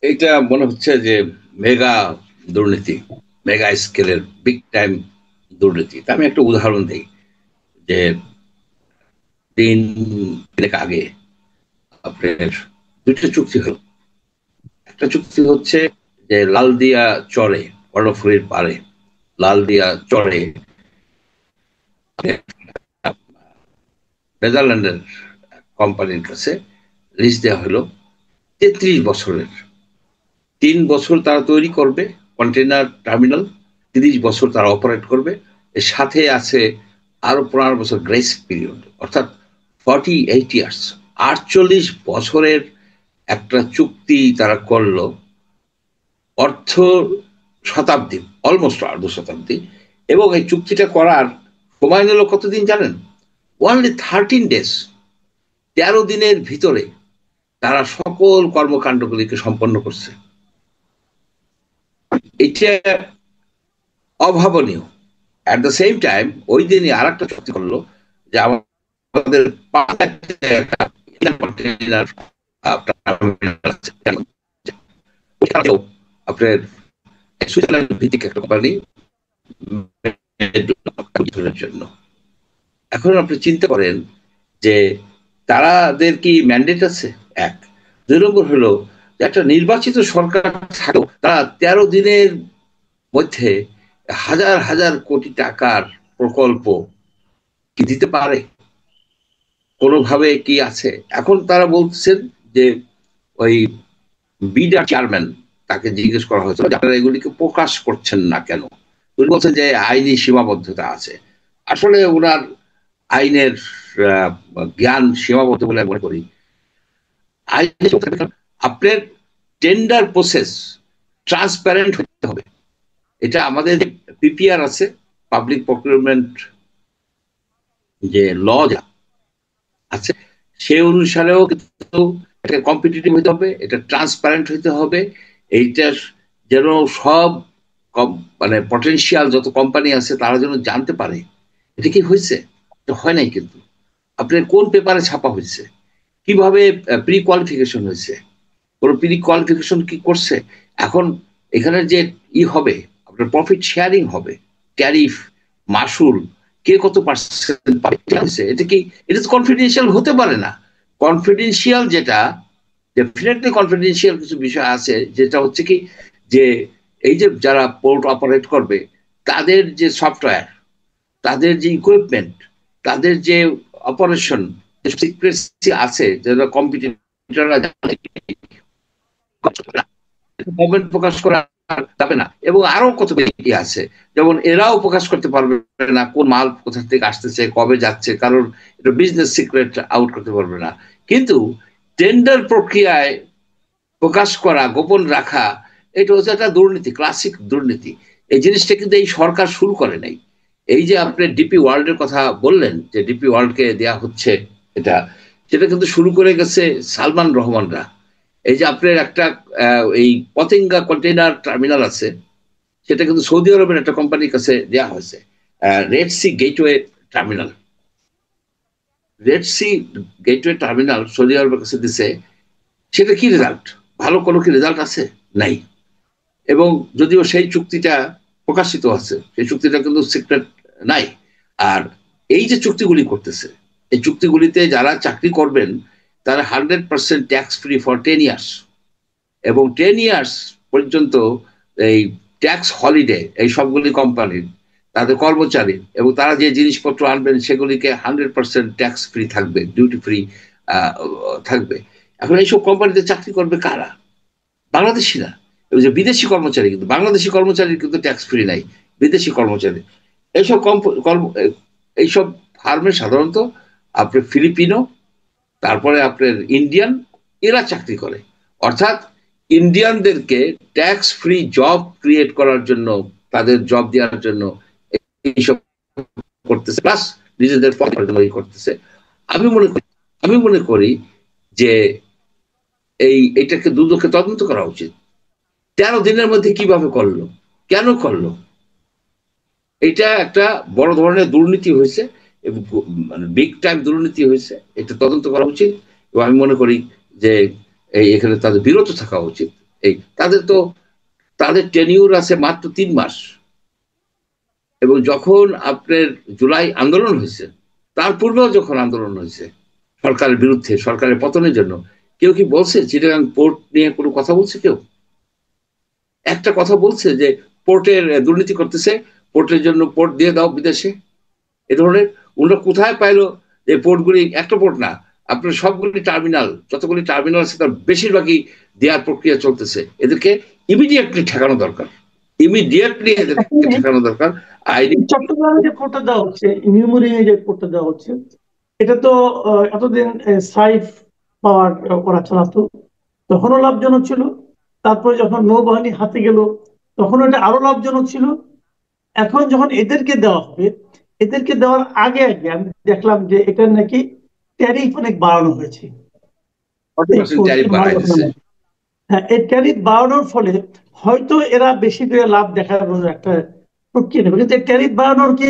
এটা মনে হচ্ছে যে মেগা দুর্নীতি, মেগা স্কেলের বিগ টাইম দুর্নীতি। তা আমি একটা উদাহরণ দিই যে দিন তিনেক আগে আপনার দুটো চুক্তি হলো। একটা চুক্তি হচ্ছে যে লালদিয়া চরে, কর্ণফুলীর পারে লালদিয়া চরে নেদারল্যান্ডের কোম্পানির কাছে লিজ দেওয়া হলো 33 বছরের। 3 বছর তারা তৈরি করবে কন্টেনার টার্মিনাল, 30 বছর তারা অপারেট করবে, এর সাথে আছে আরো 15 বছর গ্রেস পিরিয়ড, অর্থাৎ 48 ইয়ার্স, 48 বছরের একটা চুক্তি তারা করলো। অর্থ শতাব্দী, অলমোস্ট 2 শতাব্দী। এবং এই চুক্তিটা করার সময় নিল কতদিন জানেন? Only 13 days. 13 দিনের ভিতরে তারা সকল কর্মকাণ্ডগুলিকে সম্পন্ন করছে। এটা অভাবনীয়। অ্যাট দ্য সেম টাইম ওই দিনই আর একটা চুক্তি করলো যে আমাদের আপনার সুইজারল্যান্ড ভিত্তিক একটা কোম্পানি জন্য। এখন আপনি চিন্তা করেন যে তাদের কি ম্যান্ডেট আছে? এক। 2 নম্বর হলো একটা নির্বাচিত সরকার থাকলেও তারা 13 দিনের মধ্যে হাজার হাজার কোটি টাকার প্রকল্প কি দিতে পারে? কোনোভাবে কি আছে? এখন তারা বলছেন যে ওই বিডার চেয়ারম্যান, তাকে জিজ্ঞেস করা হয়েছিল যে আপনারা এগুলিকে প্রকাশ করছেন না কেন? উনি বলছেন যে আইনি সীমাবদ্ধতা আছে। আসলে ওনার আইনের জ্ঞান সীমাবদ্ধ বলে আমি মনে করি। আপনার টেন্ডার প্রসেস ট্রান্সপারেন্ট হতে হবে। এটা আমাদের পিপিআর আছে, পাবলিক প্রকিউরমেন্ট যে ল আছে, সে অনুসারেও কিন্তু এটা কম্পিটিটিভ হতে হবে, এটা ট্রান্সপারেন্ট হতে হবে। এইটা যেন সব মানে পটেনশিয়াল যত কোম্পানি আছে তারা যেন জানতে পারে এটা কি হয়েছে। হয় নাই কিন্তু আপনার কোন পেপারে ছাপা হয়েছে, কিভাবে প্রি কোয়ালিফিকেশন হয়েছে, কোন প্রি কোয়ালিফিকেশন কি করছে। এখন এখানে যে হবে আপনার প্রফিট শেয়ারিং হবে, ট্যারিফ, মাসুল, কে কত পার্সেন্ট পাবে, এটা কি, এটা তো কনফিডেন্সিয়াল হতে পারে না। কনফিডেন্সিয়াল যেটা, ডেফিনেটলি কনফিডেন্সিয়াল কিছু বিষয় আছে, যেটা হচ্ছে কি যে এই যে যারা পোর্ট অপারেট করবে তাদের যে সফটওয়্যার, তাদের যে ইকুইপমেন্ট, তাদের যে অপারেশন সিক্রেসি আছে, যেটা কম্পিটিটররা গভর্নমেন্ট প্রকাশ করা যাবে না। এবং আরো কত বেশি আছে, যেমন এরাও প্রকাশ করতে পারবে না কোন মাল কোথা থেকে আসতেছে, কবে যাচ্ছে, কারণ এটা বিজনেস সিক্রেট আউট করতে পারবে না। কিন্তু টেন্ডার প্রক্রিয়ায় প্রকাশ করা, গোপন রাখা, এটা হচ্ছে একটা দুর্নীতি, ক্লাসিক দুর্নীতি। এই জিনিসটা কিন্তু এই সরকার শুরু করে নাই। এই যে আপনি ডিপি ওয়ার্ল্ডের কথা বললেন, যে ডিপি ওয়ার্ল্ডকে দেয়া হচ্ছে এটা, সেটা কিন্তু শুরু করে গেছে সালমান রহমানরা। এই যে আপনার একটা এই পতেঙ্গা কন্টেইনার টার্মিনাল আছে, সেটা কিন্তু সৌদি আরবের একটা কোম্পানির কাছে দেওয়া হয়েছে, Red Sea Gateway Terminal. Red Sea Gateway Terminal সৌদি আরবের কাছে দিছে, সেটা কি রেজাল্ট, ভালো কোনো কি রেজাল্ট আছে? নাই। এবং যদিও সেই চুক্তিটা প্রকাশিত আছে, সেই চুক্তিটা কিন্তু সিক্রেট নাই। আর এই যে চুক্তিগুলি করতেছে, এই চুক্তিগুলিতে যারা চাকরি করবেন তারা 100% ট্যাক্স ফ্রি ফর 10 ইয়ার্স, এবং 10 ইয়ার্স পর্যন্ত এই ট্যাক্স হলিডে এই সবগুলি কোম্পানির, তাদের কর্মচারী এবং তারা যে জিনিসপত্র আনবেন সেগুলিকে 100% ট্যাক্স ফ্রি থাকবে, ডিউটি ফ্রি থাকবে। এখন এইসব কোম্পানিতে চাকরি করবে কারা? বাংলাদেশি না, যে বিদেশি কর্মচারী। কিন্তু বাংলাদেশি কর্মচারীর কিন্তু ট্যাক্স ফ্রি নাই, বিদেশি কর্মচারী। এইসব এইসব ফার্মে সাধারণত আপনার ফিলিপিনো, তারপরে আপনার ইন্ডিয়ান, এরা চাকরি করে। অর্থাৎ ইন্ডিয়ানদেরকে ট্যাক্স ফ্রি জব ক্রিয়েট করার জন্য, তাদের জব দেওয়ার জন্য এইসব করতেছে, প্লাস নিজেদের করতেছে। আমি মনে করি যে এটাকে দুদকে তদন্ত করা উচিত। 13 দিনের মধ্যে কিভাবে করলো, কেন করলো? এটা একটা বড় ধরনের দুর্নীতি হয়েছে, এবং মানে বিগ টাইম দুর্নীতি হয়েছে। এটা তদন্ত করা উচিত, এবং আমি মনে করি যে এখানে তাদের বিরত থাকা উচিত। তাদের টেনিউর আছে মাত্র 3 মাস। এবং যখন আপনার জুলাই আন্দোলন হয়েছে, তার পূর্বেও যখন আন্দোলন হয়েছে সরকারের বিরুদ্ধে, সরকারের পতনের জন্য, কেউ কি বলছে চিটাগাং পোর্ট নিয়ে কোনো কথা বলছে? কেউ একটা কথা বলছে যে পোর্টের দুর্নীতি করতেছে, পোর্টের জন্য পোর্ট দিয়ে দাও বিদেশে? এ ধরনের ওরা কোথায় পাইলো যে পোর্টগুলি, একটা পোর্ট না, আপনার সবগুলি টার্মিনাল, যতগুলি টার্মিনাল আছে তার বেশিরভাগই দেওয়ার প্রক্রিয়া চলতেছে। এদেরকে ইমিডিয়েটলি ঠেকানো দরকার, ইমিডিয়েটলি এদেরকে ঠেকানো দরকার। চট্টগ্রামে যে পোর্টটা দেওয়া হচ্ছে, নিউমুরিং এ যে পোর্টটা দেওয়া হচ্ছে, এটা তো এতদিন সাইফ পাওয়ার ওরা চালাতো, তখনও লাভজনক ছিল। তারপরে যখন নৌবাহিনী হাতে গেল তখন এটা আরো লাভজনক ছিল। এখন যখন এদেরকে দেওয়া হবে, এদেরকে দেওয়ার আগে আগে আমি দেখলাম যে এটার নাকি ট্যারিফ অনেক বাড়ানো হয়েছে। হ্যাঁ, এই ট্যারিফ বাড়ানোর ফলে হয়তো এরা বেশি করে লাভ দেখানোর একটা প্রক্রিয়া নেবে, কিন্তু ট্যারিফ বাড়ানোর কি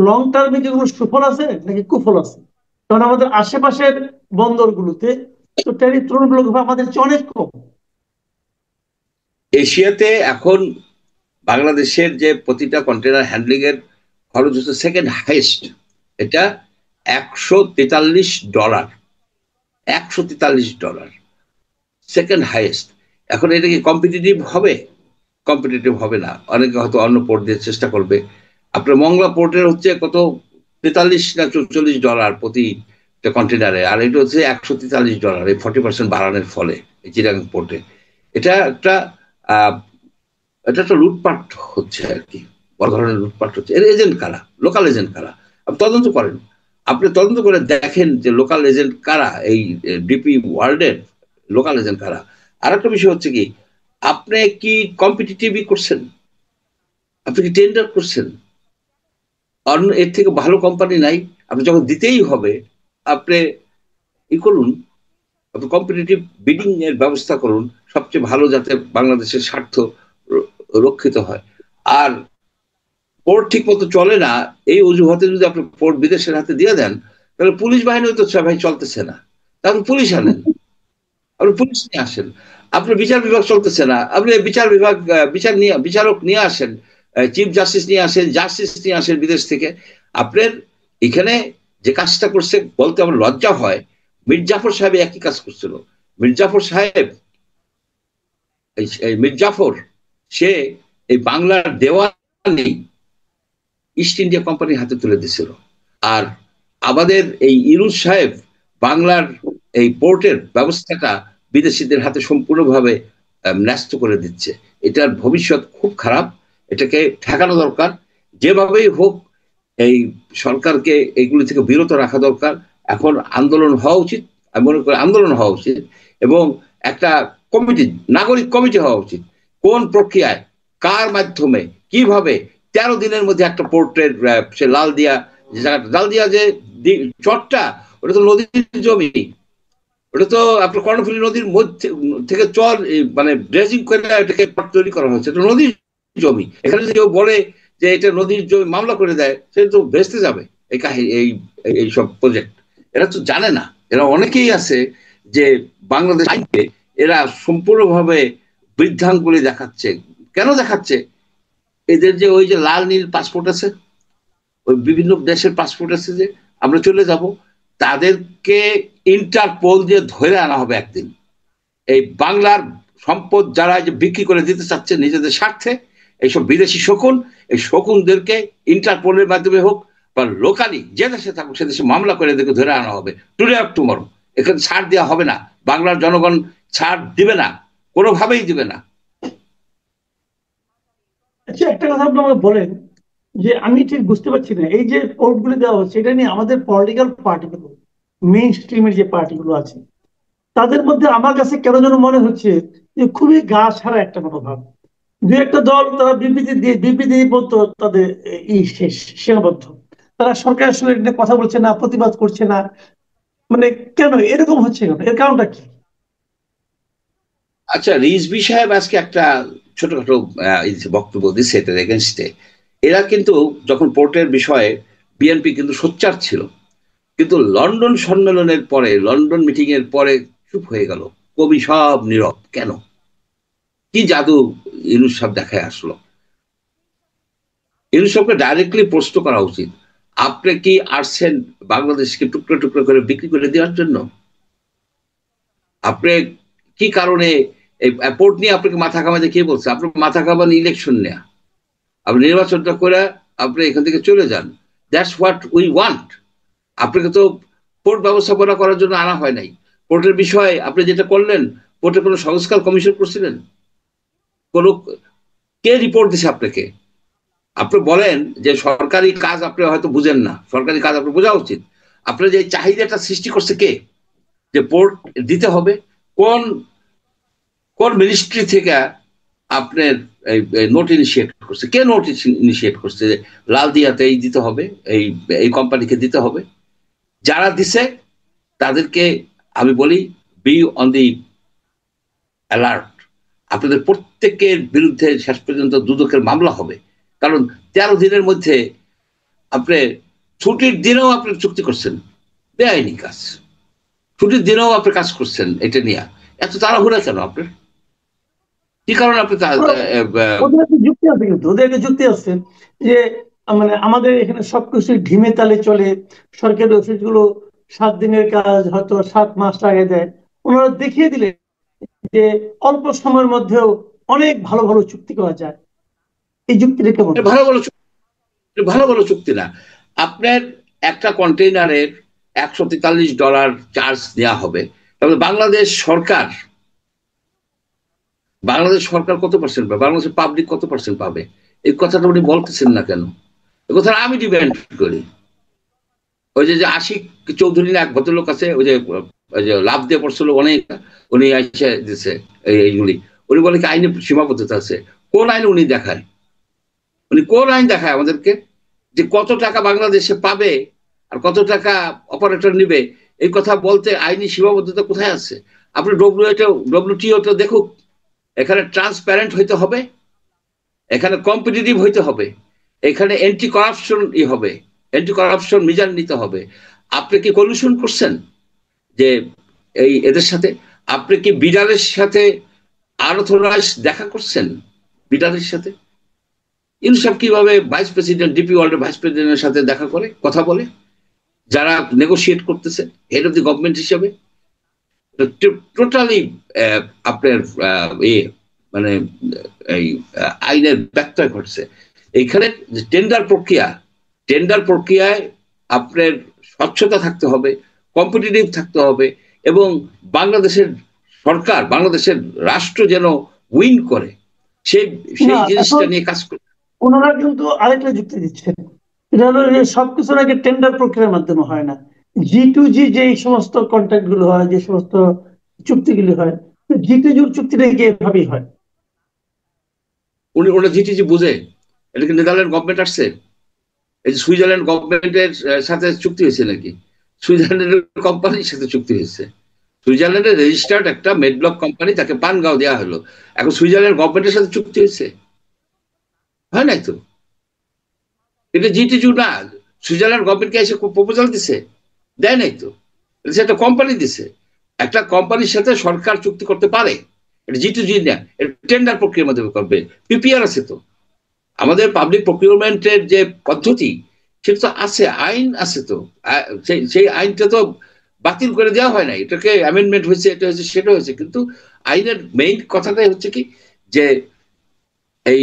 লং টার্মে কি কোনো সুফল আছে নাকি কুফল আছে? কারণ আমাদের আশেপাশের বন্দরগুলোতে তো ট্যারিফ তুলনামূলকভাবে আমাদের চেয়ে অনেক কম। এশিয়াতে এখন বাংলাদেশের যে প্রতিটা কন্টেনার হ্যান্ডলিং এর খরচ হচ্ছে সেকেন্ড হাইয়েস্ট, এটা $143, $143 সেকেন্ড হাইয়েস্ট। এখন এটা কি কম্পিটিটিভ হবে? কম্পিটিটিভ হবে না। অনেকে হয়তো অন্য পোর্ট দিয়ে চেষ্টা করবে। আপনার মংলা পোর্টের হচ্ছে কত, $43 না $44 প্রতি কন্টেনারে, আর এটা হচ্ছে $143, এই 40% বাড়ানোর ফলে চিটাগাং পোর্টে। এটা একটা লুটপাট হচ্ছে আর কি, বড় ধরনের লুটপাট হচ্ছে। এর এজেন্ট কারা? লোকাল এজেন্ট কারা? আপনি তদন্ত করেন। আপনি তদন্ত করে দেখেন যে লোকাল এজেন্ট কারা, এই ডিপি ওয়ার্ল্ডের লোকাল এজেন্ট কারা। আর একটা বিষয় হচ্ছে কি, আপনি কি কম্পিটিটিভই করছেন, আপনি কি টেন্ডার করছেন? অন্য এর থেকে ভালো কোম্পানি নাই। আপনি যখন দিতেই হবে আপনি ই করুন, আপনি কম্পিটিটিভ বিডিং এর ব্যবস্থা করুন, সবচেয়ে ভালো, যাতে বাংলাদেশের স্বার্থ রক্ষিত হয়। আর পোর্ট ঠিক মতো চলে না, এই অজুহাতে যদি আপনি পোর্ট বিদেশের হাতে দিয়ে দেন, তাহলে পুলিশ বাহিনীও তো ভাই চলতেছে না, তাহলে পুলিশ আনেন, আপনি পুলিশ নিয়ে আসেন। আপনার বিচার বিভাগ চলতেছে না, আপনি বিচার বিভাগ বিচারক নিয়ে আসেন, চিফ জাস্টিস নিয়ে আসেন, জাস্টিস নিয়ে আসেন বিদেশ থেকে। আপনার এখানে যে কাজটা করছে বলতে আমার লজ্জা হয়, মির্জাফর সাহেব একই কাজ করছিল। মির্জাফর সাহেব, মির্জাফর সে এই বাংলার দেওয়ানি ইস্ট ইন্ডিয়া কোম্পানির হাতে তুলে দিছিল। আর আমাদের এই ইউনূস সাহেব বাংলার এই পোর্টের ব্যবস্থাটা বিদেশিদের হাতে সম্পূর্ণভাবে ন্যস্ত করে দিচ্ছে। এটার ভবিষ্যৎ খুব খারাপ, এটাকে ঠেকানো দরকার। যেভাবেই হোক এই সরকারকে এইগুলি থেকে বিরত রাখা দরকার। এখন আন্দোলন হওয়া উচিত, আমি মনে করি আন্দোলন হওয়া উচিত, এবং একটা কমিটি, নাগরিক কমিটি হওয়া উচিত। কোন প্রক্রিয়ায়, কার মাধ্যমে, কিভাবে 13 দিনের মধ্যে একটা পোর্টের সে লালদিয়া যে জায়গাটা, লালদিয়া যে চরটা, ওটা তো নদীর জমি, ওটা তো আপনার কর্ণফুলী নদীর মধ্যে থেকে চর মানে ড্রেজিং করে এটাকে তৈরি করা হয়েছে, এটা নদীর জমি। এখানে যদি কেউ বলে যে এটা নদীর জমি, মামলা করে দেয়, সেটা তো ভেস্তে যাবে এই এই এই সব প্রজেক্ট। এরা তো জানে না, এরা অনেকেই আছে যে বাংলাদেশ আইনকে এরা সম্পূর্ণভাবে বৃদ্ধাঙ্গুলি দেখাচ্ছে। কেন দেখাচ্ছে? এদের যে ওই যে লাল নীল পাসপোর্ট আছে, ওই বিভিন্ন দেশের পাসপোর্ট আছে, যে আমরা চলে যাব, তাদেরকে ইন্টারপোল দিয়ে ধরে আনা হবে একদিন। এই বাংলার সম্পদ যারা যে বিক্রি করে দিতে চাচ্ছে নিজেদের স্বার্থে, এইসব বিদেশি শকুন, এই শকুনদেরকে ইন্টারপোলের মাধ্যমে হোক বা লোকালি যে দেশে থাকুক সে দেশে মামলা করে এদেরকে ধরে আনা হবে, টুডে অর টুমরো। এখানে ছাড় দেওয়া হবে না, বাংলার জনগণ ছাড় দিবে না, কোনোভাবেই দিবে না। আচ্ছা, একটা কথা আপনি আমাকে বলেন, যে আমি ঠিক বুঝতে পারছি না, এই যে পোর্টগুলি দেওয়া হচ্ছে, এটা নিয়ে আমাদের পলিটিক্যাল পার্টিগুলো, মেইন স্ট্রিমের যে পার্টিগুলো আছে, তাদের মধ্যে আমার কাছে কেন যেন মনে হচ্ছে যে খুবই গা ছাড়া একটা মনোভাব। দু একটা দল তারা বিবৃতি মতো তাদের শেষ সীমাবদ্ধ, তারা সরকারের সঙ্গে এটা কথা বলছে না, প্রতিবাদ করছে না। মানে কেন এরকম হচ্ছে, কেন, এর কারণটা কি? আচ্ছা, রিজভী সাহেব আজকে একটা ছোটখাটো বক্তব্য দিচ্ছে এটার এগেনস্টে। এরা কিন্তু যখন পোর্টের বিষয়ে বিএনপি কিন্তু সোচ্চার ছিল, কিন্তু লন্ডন সম্মেলনের পরে, লন্ডন মিটিং এর পরে চুপ হয়ে গেল, কবি সব নীরব কেন? কি জাদু ইউনূস সাহেব দেখায় আসলো? ইউনূস সাহেবকে ডাইরেক্টলি প্রশ্ন করা উচিত, আপনি কি আসছেন বাংলাদেশকে টুকরো টুকরো করে বিক্রি করে দেওয়ার জন্য? আপনি কি কারণে এই পোর্ট নিয়ে আপনাকে মাথা ঘামাতে কে বলছে? আপনার মাথা ঘামান ইলেকশন নেয়া, আপনি নির্বাচনটা করে আপনি এখান থেকে চলে যান। That's what we want. আপনাকে তো পোর্ট ব্যবস্থাপনা করার জন্য আনা হয় নাই। পোর্টের বিষয়ে আপনি যেটা করলেন, পোর্টের কোনো সংস্কার কমিশন করছিলেন? কোনো কে রিপোর্ট দিছে আপনাকে? আপনি বলেন যে সরকারি কাজ আপনি হয়তো বুঝেন না, সরকারি কাজ আপনার বোঝা উচিত। আপনার যে চাহিদাটা সৃষ্টি করছে কে, যে পোর্ট দিতে হবে? কোন কোন মিনিস্ট্রি থেকে আপনার নোট ইনিশিয়েট করছে? কে নোট ইনিশিয়েট করছে লালদিয়াতে এই দিতে হবে, এই এই কোম্পানিকে দিতে হবে? যারা দিছে তাদেরকে আমি বলি, বি অন দি অ্যালার্ট। আপনাদের প্রত্যেকের বিরুদ্ধে শেষ পর্যন্ত দুদকের মামলা হবে। কারণ 13 দিনের মধ্যে আপনি ছুটির দিনেও আপনি চুক্তি করছেন, বেআইনি কাজ। ছুটির দিনেও আপনি কাজ করছেন, এটা নিয়ে এত তাড়াহুড়া কেন আপনার? কি কারণে আপনি ওদের একটা যুক্তি আছে, কিন্তু ওদের একটা যুক্তি আছে যে মানে আমাদের এখানে সবকিছু ঢিমে তালে চলে, সরকারি অফিস গুলো 7 দিনের কাজ হয়তো 7 মাস আগে দেয়। ওনারা দেখিয়ে দিলে যে অল্প সময়ের মধ্যেও অনেক ভালো ভালো চুক্তি করা যায়। এই যুক্তিটা কেমন? ভালো ভালো ভালো ভালো চুক্তি না। আপনার একটা কন্টেইনারের $143 চার্জ দেওয়া হবে, তবে বাংলাদেশ সরকার কত পার্সেন্ট পাবে? বাংলাদেশের পাবলিক কত পার্সেন্ট পাবে? এই কথাটা উনি বলতেছেন না কেন? এই কথাটা আমি ডিমান্ড করি। ওই যে আশিক চৌধুরী না এক ভদ্রলোক আছে, ওই যে লাভ দিয়ে পড়ছিল অনেক, উনি এসে দিচ্ছে এইগুলি, উনি বলে কি আইনে সীমাবদ্ধতা আছে। কোন আইন উনি দেখায়? উনি কোন আইন দেখায় আমাদেরকে যে কত টাকা বাংলাদেশে পাবে আর কত টাকা অপারেটর নিবে? এই কথা বলতে আইনি সীমাবদ্ধতা কোথায় আছে? আপনি ডব্লিউটিও দেখুক, এখানে ট্রান্সপারেন্ট হইতে হবে, এখানে কম্পিটিটিভ হইতে হবে, এখানে অ্যান্টি করাপশন হবে, অ্যান্টি করাপশন মিজান নিতে হবে। আপনি কি কলিউশন করছেন যে এই এদের সাথে? আপনি কি বিড়ালের সাথে আনঅথরাইজ দেখা করছেন? বিড়ালের সাথে ইনসব কিভাবে ভাইস প্রেসিডেন্ট, ডিপি ওয়ার্ল্ডের ভাইস প্রেসিডেন্টের সাথে দেখা করে, কথা বলে, যারা নেগোসিয়েট করতেছে হেড অফ দি গভর্নমেন্ট হিসাবে? টোটালি আপনার মানে এই আইনের ব্যত্যয় ঘটছে এইখানে। টেন্ডার প্রক্রিয়ায় আপনার স্বচ্ছতা থাকতে হবে, কম্পিটিটিভ থাকতে হবে, এবং বাংলাদেশের সরকার, বাংলাদেশের রাষ্ট্র যেন উইন করে সেই জিনিসটা নিয়ে কাজ করে। ওনারা কিন্তু আরেকটা যুক্তি দিচ্ছেন, এটা হলো যে সবকিছু নাকি টেন্ডার প্রক্রিয়ার মাধ্যমে হয় না, G2G যে সমস্ত কন্ট্রাক্ট গুলো হয়, যে সমস্ত চুক্তিগুলি হয়, G2G চুক্তিটা এভাবেই হয়। ওরা জিটিজি বুঝে? এটা কি নেদারল্যান্ড গভর্নমেন্ট আসছে? এই যে সুইজারল্যান্ড গভর্নমেন্টের সাথে চুক্তি হয়েছে নাকি? সুইজারল্যান্ডের কোম্পানির সাথে চুক্তি হয়েছে। সুইজারল্যান্ডের রেজিস্টার্ড একটা মেডব্লক কোম্পানি, তাকে পানগাঁও দেওয়া হলো, এখন সুইজারল্যান্ড গভর্নমেন্টের সাথে চুক্তি হয়েছে? হয় নাই তো। এটা জিটিজু না, সুইজারল্যান্ড গভর্নমেন্টকে এসে প্রপোজাল দিছে? দেয় নাই তো, একটা কোম্পানি দিছে। একটা কোম্পানির সাথে সরকার চুক্তি করতে পারে, এটা জিটিজি না, এটা টেন্ডার প্রক্রিয়ার মাধ্যমে করবে। পিপিআর আছে তো, আমাদের পাবলিক প্রকিউরমেন্টের যে পদ্ধতি সেটা তো আছে, আইন আছে তো, সেই আইনটা তো বাতিল করে দেওয়া হয় না, এটাকে অ্যামেন্ডমেন্ট হয়েছে, এটা হয়েছে, সেটা হয়েছে, কিন্তু আইনের মেইন কথাটাই হচ্ছে কি যে এই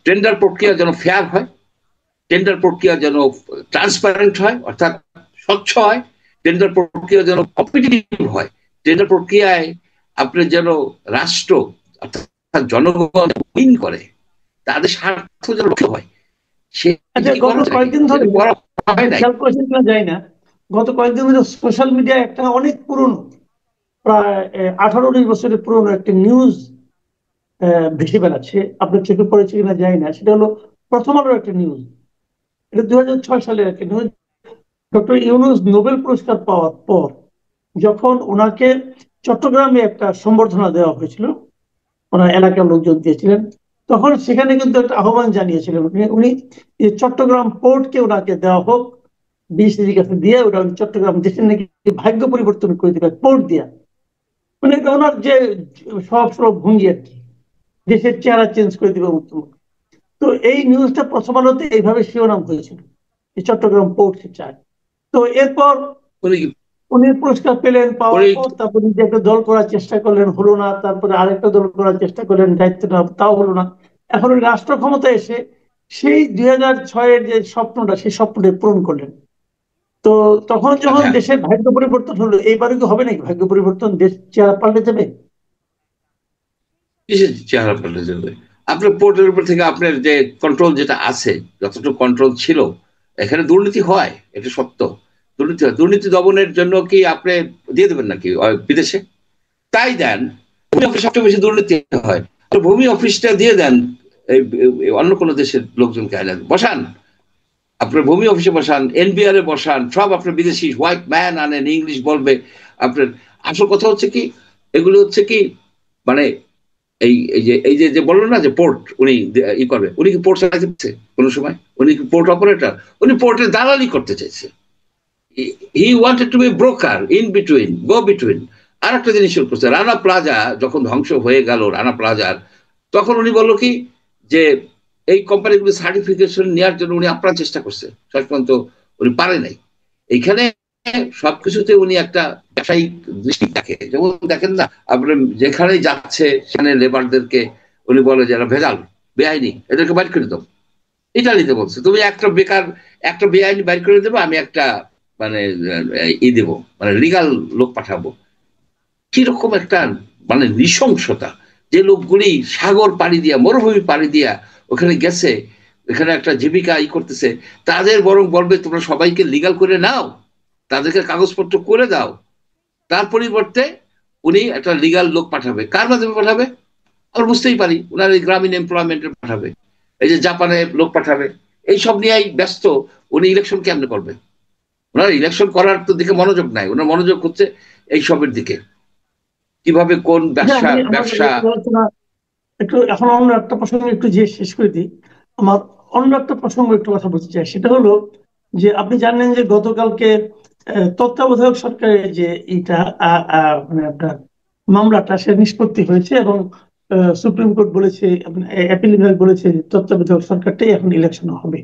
টেন্ডার প্রক্রিয়া যেন ফেয়ার হয়, টেন্ডার প্রক্রিয়া যেন ট্রান্সপারেন্ট হয়, অর্থাৎ স্বচ্ছ হয়, টেন্ডার প্রক্রিয়া যেন কম্পিটিটিভ হয়, টেন্ডার প্রক্রিয়ায় আপনার যেন রাষ্ট্র অর্থাৎ জনগণ উইন করে, তাদের স্বার্থ যেন রক্ষা হয়। গত কয়েকদিন ধরে খেয়াল করেছেন কিনা জানি না, গত কয়েকদিন ধরে সোশ্যাল মিডিয়ায় একটা অনেক পুরনো, প্রায় 18-19 বছরের পুরনো একটা নিউজ ভেসে বেড়াচ্ছে, আপনার চোখে পড়েছে কিনা জানি না। সেটা হলো প্রথম আলোর একটা নিউজ, এটা 2006 সালের একটা নিউজ। ডক্টর ইউনূস নোবেল পুরস্কার পাওয়ার পর যখন ওনাকে চট্টগ্রামে একটা সম্বর্ধনা দেওয়া হয়েছিল, ওনার এলাকার লোকজন দিয়েছিলেন, তখন সেখানে কিন্তু একটা আহ্বান জানিয়েছিলেন উনি, চট্টগ্রাম পোর্টকে ওনাকে দেওয়া হোক, বিসিসির কাছে দিয়ে ওরা চট্টগ্রাম দেশের নাকি ভাগ্য পরিবর্তন করে দিবে পোর্ট দিয়া। মানে ওনার যে সব ভঙ্গি আর কি, দেশের চেহারা চেঞ্জ করে দিবে মুখ্যমন্ত্রী। তো এই নিউজটা প্রথম আলোতে এইভাবে শিরোনাম হয়েছিল, চট্টগ্রাম পোর্ট চায়। তো এরপর উনি পুরস্কার পেলেন, পাওয়ার পর তারপর নিজে একটা দল করার চেষ্টা করলেন, হলো না, তারপরে আরেকটা দল করার চেষ্টা করলেন, দায়িত্বটা তাও হলো না। এখন রাষ্ট্র ক্ষমতা এসে সেই 2006-এর যে স্বপ্নটা, সেই স্বপ্নটা পূরণ করলেন। তো তখন যখন দেশের ভাগ্য পরিবর্তন হলো, এইবারে কি হবে নাকি ভাগ্য পরিবর্তন, দেশ চেহারা পাল্টে যাবে? চেহারা পাল্টে যাবে। আপনার পোর্টের উপর থেকে আপনার যে কন্ট্রোল যেটা আছে, যতটুকু কন্ট্রোল ছিল, এখানে দুর্নীতি হয়, এটা সত্য, দুর্নীতি হয়। দুর্নীতি দমনের জন্য কি আপনি দিয়ে দেবেন নাকি বিদেশে? তাই দেন, সবচেয়ে বেশি দুর্নীতি হয়, ভূমি অফিসটা দিয়ে দেন অন্য কোনো দেশের লোকজনকে বসান, আপনার ভূমি অফিসে বসান, এনবিআর এ বসান, সব আপনার বিদেশি হোয়াইট ম্যান আনেন, ইংলিশ বলবে। আপনার আসল কথা হচ্ছে কি, এগুলো হচ্ছে কি মানে এই যে বললো না যে পোর্ট উনি ই করবে, উনি কি পোর্ট চাইছে কোনো সময়? উনি কি পোর্ট অপারেটর? উনি পোর্টের দালালি করতে চাইছে। He wanted to be broker, in between, go between. আর একটা জিনিস করছে, রানা প্লাজা যখন ধ্বংস হয়ে গেল, রানা প্লাজার, তখন উনি বললো কি যে এই কোম্পানিগুলো সার্টিফিকেশন নেওয়ার জন্য উনি আপ্রাণ চেষ্টা করছে, শেষ পর্যন্ত উনি পারে নাই। এইখানে সবকিছুতে উনি একটা ব্যবসায়িক দৃষ্টি দেখে, যেমন দেখেন না আপনার যেখানে যাচ্ছে সেখানে লেবারদেরকে উনি বলে যারা ভেজাল, বেআইনি, এদেরকে বাইর করে দাও। ইটালিতে বলছে তুমি একটা বেআইনি বাইর করে দেবো, আমি একটা মানে দেবো, মানে লিগাল লোক পাঠাবো। কিরকম একটা মানে নৃশংসতা, যে লোকগুলি সাগর পাড়ি দিয়া, মরুভূমি পাড়ি দিয়া ওখানে গেছে, এখানে একটা জীবিকা করতেছে, তাদের বরং বলবে তোমরা সবাইকে লিগাল করে নাও, তাদেরকে কাগজপত্র করে দাও। তার পরিবর্তে উনি একটা লিগাল লোক পাঠাবে। কার মাধ্যমে পাঠাবে? আমরা বুঝতেই পারি, ওনার এই গ্রামীণ এমপ্লয়মেন্টে পাঠাবে, এই যে জাপানে লোক পাঠাবে, এইসব নিয়েই ব্যস্ত। উনি ইলেকশন কেমনে করবে? ওনার ইলেকশন করার তো দিকে মনোযোগ নাই, ওনার মনোযোগ হচ্ছে এইসবের দিকে, কিভাবে কোন ব্যবসা ব্যবসা। একটু এখন অন্য একটা প্রসঙ্গ একটু যে শেষ করে দিই। আমার অন্য একটা প্রসঙ্গ একটু কথা বলতে চাই, সেটা হলো যে আপনি জানেন যে গতকালকে তত্ত্বাবধায়ক সরকারের যে এটা মানে আপনার মামলাটা সে নিষ্পত্তি হয়েছে, এবং সুপ্রিম কোর্ট বলেছে, অ্যাপিল বিভাগ বলেছে তত্ত্বাবধায়ক সরকারটাই এখন ইলেকশন হবে।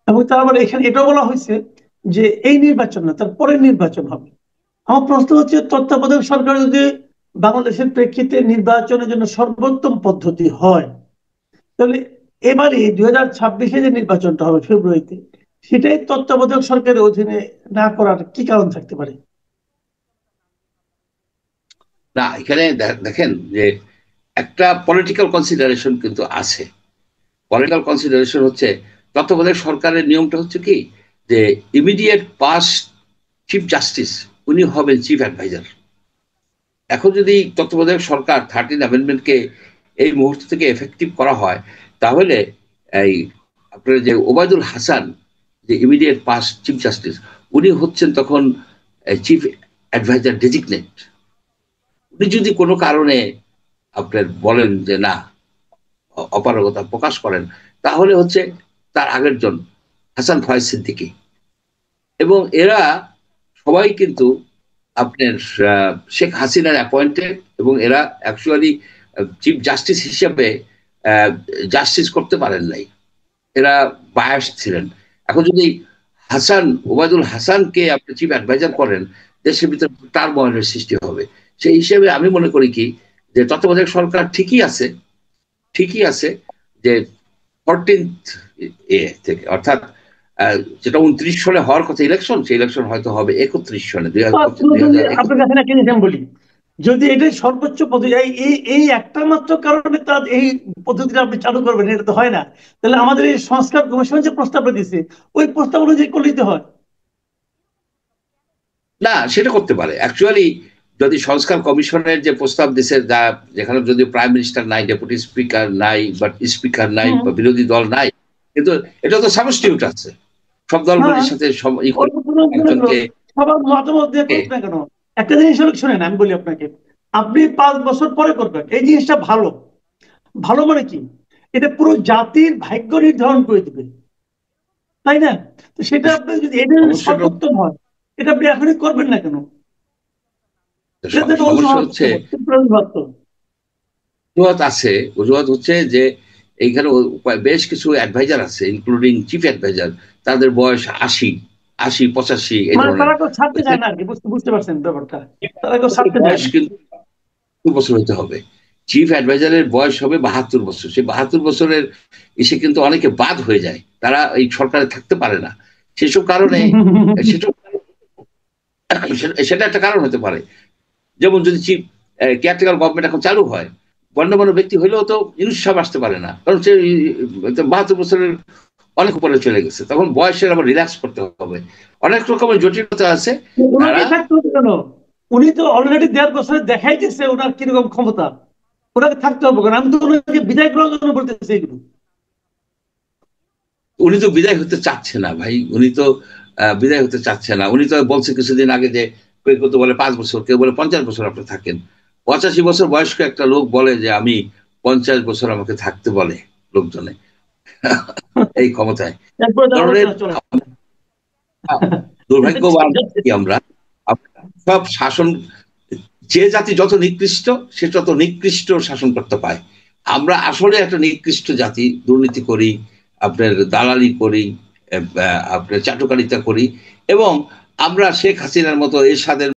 এবং তার আবার এখানে এটাও বলা হয়েছে যে এই নির্বাচন না, তার পরের নির্বাচন হবে। আমার প্রশ্ন হচ্ছে, তত্ত্বাবধায়ক সরকার যদি বাংলাদেশের প্রেক্ষিতে নির্বাচনের জন্য সর্বোত্তম পদ্ধতি হয়, তাহলে এবারে 2026-এ যে নির্বাচনটা হবে ফেব্রুয়ারিতে, সেটাই তত্ত্বাবধায়ক সরকারের অধীনে না করার কি কারণ থাকতে পারে? না, এখানে দেখেন যে একটা পলিটিক্যাল কনসিডারেশন কিন্তু আছে। পলিটিক্যাল কনসিডারেশন হচ্ছে, তত্ত্বাবধায়ক সরকারের নিয়মটা হচ্ছে কি, যে ইমিডিয়েট পাস্ট চিফ জাস্টিস উনি হবেন চিফ অ্যাডভাইজার। এখন যদি তত্ত্বাবধায়ক সরকার 13 অ্যামেন্ডমেন্টকে এই মুহূর্ত থেকে এফেক্টিভ করা হয়, তাহলে এই আপনার যে ওবায়দুল হাসান, যে ইমিডিয়েট পাস্ট চিফ জাস্টিস, উনি হচ্ছেন তখন চিফ অ্যাডভাইজার ডেজিগনেট। উনি যদি কোনো কারণে আপনার বলেন যে না, অপারগতা প্রকাশ করেন, তাহলে হচ্ছে তার আগের জন হাসান ফয়েজ সিদ্দিকী, এবং এরা সবাই কিন্তু আপনার শেখ হাসিনার অ্যাপয়েন্টেড, এবং এরা অ্যাকচুয়ালি চিফ জাস্টিস হিসেবে জাস্টিস করতে পারেন নাই, এরা বায়াস ছিলেন। এখন যদি ওবায়দুল হাসানকে আপনি চিফ অ্যাডভাইজার করেন, দেশের ভিতরে টারময়েলের সৃষ্টি হবে। সেই হিসেবে আমি মনে করি কি, যে তত্ত্বাবধায়ক সরকার ঠিকই আছে যে 14th থেকে, অর্থাৎ যেটা 29 সালে হওয়ার কথা ইলেকশন, সেই ইলেকশন হয়তো হবে 31 সালে। আপনার কাছে একটা জিনিস আমি বলি, যদি এটাই সর্বোচ্চ পদ্ধতি, এই একটা মাত্র কারণে তার এই পদ্ধতিটা আপনি চালু করবেন, এটা তো হয় না। তাহলে আমাদের এই সংস্কার কমিশন যে প্রস্তাবটা দিচ্ছে, ওই প্রস্তাব অনুযায়ী করলেই তো হয়। না, সেটা করতে পারে অ্যাকচুয়ালি। যদি সংস্কার কমিশনের যে প্রস্তাব দিছে, যা যেখানে যদি প্রাইম মিনিস্টার নাই, ডেপুটি স্পিকার নাই, বা স্পিকার নাই, বা বিরোধী দল নাই, কিন্তু এটা তো সাবস্টিটিউট আছে, সব দলগুলির সাথে একজনকে সবার মতামত দিয়ে করুক না কেন। একটা জিনিস হলো, শোনেন আমি বলি আপনাকে, আপনি 5 বছর পরে করবেন, এই জিনিসটা ভালো। ভালো মানে কি? এটা পুরো জাতির ভাগ্য নির্ধারণ করে দিবে, তাই না? তো সেটা আপনি যদি এটা সর্বোত্তম হয়, এটা আপনি এখনই করবেন না কেন? সমস্যা হচ্ছে অজুহাত হচ্ছে যে এইখানে বেশ কিছু অ্যাডভাইজার আছে, ইনক্লুডিং চিফ অ্যাডভাইজার, তাদের বয়স 80, 85 এই ধরনের। তারা কেউ ছাড়তে চায় না আর কি, বুঝতে পারছেন ব্যাপারটা? তারা কেউ ছাড়তে চায় না। কিন্তু 72 বছর হতে হবে। চিফ অ্যাডভাইজারের বয়স হবে 72 বছর। সেই 72 বছরের এসে কিন্তু অনেকে বাদ হয়ে যায়, তারা এই সরকারে থাকতে পারে না। সেসব কারণে সেটা একটা কারণ হতে পারে। যেমন যদি চিফ কেয়ারটেকার গভর্নমেন্ট এখন চালু হয়, গণ্যমান্য ব্যক্তি হইলেও তো ইউনুস সাহেব আসতে পারে না, কারণ সে 72 বছরের অনেক উপরে চলে গেছে। তখন বয়সের আবার রিল্যাক্স করতে হবে, অনেক রকমের জটিলতা আছে। উনি তো অলরেডি 1.5 বছরে দেখাই দিচ্ছে ওনার কিরকম ক্ষমতা, ওনাকে থাকতে হবে কেন? আমি তো ওনাকে বিদায় করার জন্য বলতেছি এগুলো। উনি তো বিদায় হতে চাচ্ছে না ভাই, উনি তো বিদায় হতে চাচ্ছে না। উনি তো বলছে কিছুদিন আগে যে কেউ তো বলে 5 বছর, কেউ বলে 50 বছর আপনি থাকেন। 85 বছর বয়স্ক একটা লোক বলে যে আমি 50 বছর আমাকে থাকতে বলে লোকজনে এই ক্ষমতায়। দুর্ভাগ্যবান আমরা, সব শাসন, যে জাতি যত নিকৃষ্ট সে তত নিকৃষ্ট শাসন করতে পায়। আমরা আসলে একটা নিকৃষ্ট জাতি, দুর্নীতি করি, আপনার দালালি করি, আপনার চাটুকারিতা করি, এবং আমরা শেখ হাসিনার মতো এরশাদের